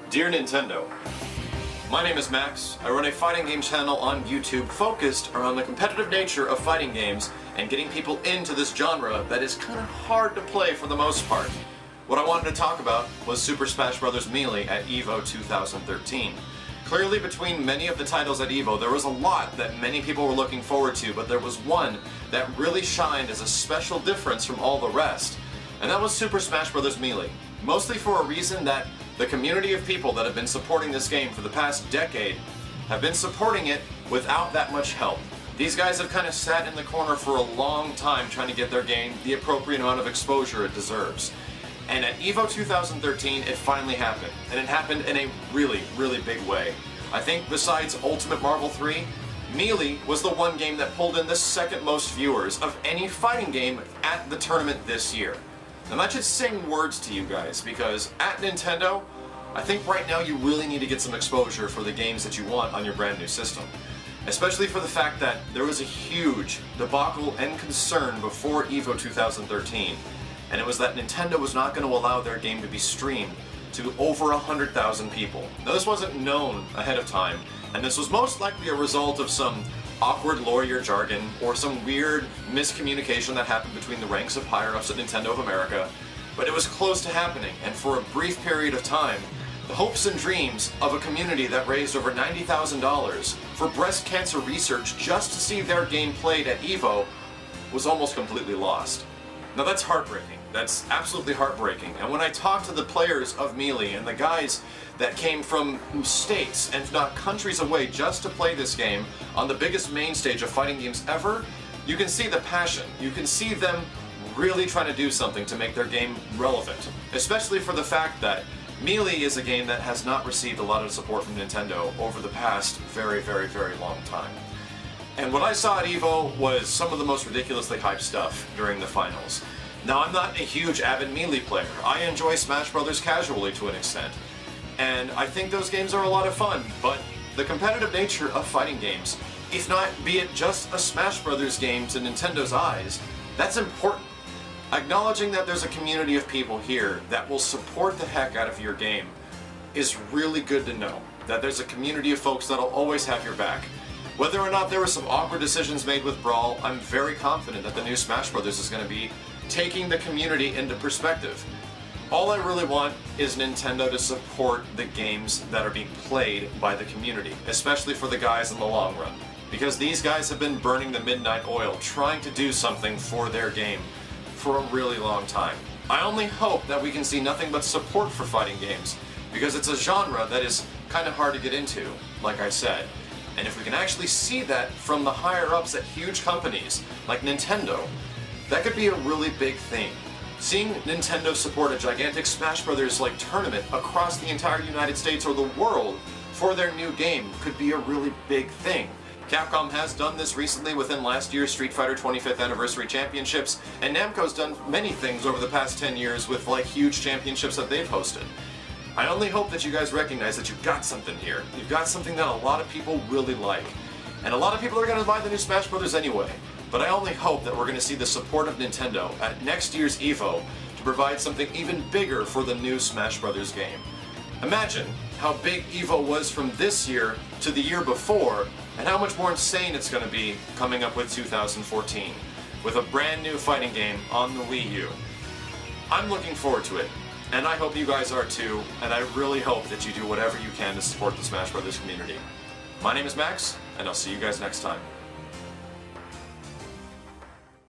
Dear Nintendo, my name is Max. I run a fighting game channel on YouTube focused around the competitive nature of fighting games and getting people into this genre that is kind of hard to play for the most part. What I wanted to talk about was Super Smash Bros. Melee at EVO 2013. Clearly, between many of the titles at EVO, there was a lot that many people were looking forward to, but there was one that really shined as a special difference from all the rest, and that was Super Smash Bros. Melee. Mostly for a reason that the community of people that have been supporting this game for the past decade have been supporting it without that much help. These guys have kind of sat in the corner for a long time trying to get their game the appropriate amount of exposure it deserves. And at EVO 2013, it finally happened. And it happened in a really, really big way. I think besides Ultimate Marvel 3, Melee was the one game that pulled in the second most viewers of any fighting game at the tournament this year. I'm not just saying words to you guys, because at Nintendo, I think right now you really need to get some exposure for the games that you want on your brand new system. Especially for the fact that there was a huge debacle and concern before EVO 2013, and it was that Nintendo was not going to allow their game to be streamed to over 100,000 people. Now this wasn't known ahead of time, and this was most likely a result of some awkward lawyer jargon or some weird miscommunication that happened between the ranks of higher-ups at Nintendo of America, but it was close to happening, and for a brief period of time, the hopes and dreams of a community that raised over $90,000 for breast cancer research just to see their game played at EVO was almost completely lost. Now that's heartbreaking. That's absolutely heartbreaking. And when I talk to the players of Melee and the guys that came from states and not countries away just to play this game on the biggest main stage of fighting games ever, you can see the passion. You can see them really trying to do something to make their game relevant. Especially for the fact that Melee is a game that has not received a lot of support from Nintendo over the past very, very, very long time. And what I saw at EVO was some of the most ridiculously hyped stuff during the finals. Now, I'm not a huge avid Melee player. I enjoy Smash Bros. Casually to an extent. And I think those games are a lot of fun, but the competitive nature of fighting games, if not be it just a Smash Bros. Game to Nintendo's eyes, that's important. Acknowledging that there's a community of people here that will support the heck out of your game is really good to know. That there's a community of folks that'll always have your back. Whether or not there were some awkward decisions made with Brawl, I'm very confident that the new Smash Bros. Is going to be taking the community into perspective. All I really want is Nintendo to support the games that are being played by the community, especially for the guys in the long run. Because these guys have been burning the midnight oil, trying to do something for their game for a really long time. I only hope that we can see nothing but support for fighting games, because it's a genre that is kind of hard to get into, like I said. And if we can actually see that from the higher-ups at huge companies like Nintendo, that could be a really big thing. Seeing Nintendo support a gigantic Smash Bros. Like tournament across the entire United States or the world for their new game could be a really big thing. Capcom has done this recently within last year's Street Fighter 25th Anniversary Championships, and Namco's done many things over the past 10 years with like huge championships that they've hosted. I only hope that you guys recognize that you've got something here. You've got something that a lot of people really like. And a lot of people are going to buy the new Smash Bros. Anyway. But I only hope that we're going to see the support of Nintendo at next year's EVO to provide something even bigger for the new Smash Bros. Game. Imagine how big EVO was from this year to the year before, and how much more insane it's going to be coming up with 2014, with a brand new fighting game on the Wii U. I'm looking forward to it, and I hope you guys are too, and I really hope that you do whatever you can to support the Smash Bros. Community. My name is Max, and I'll see you guys next time.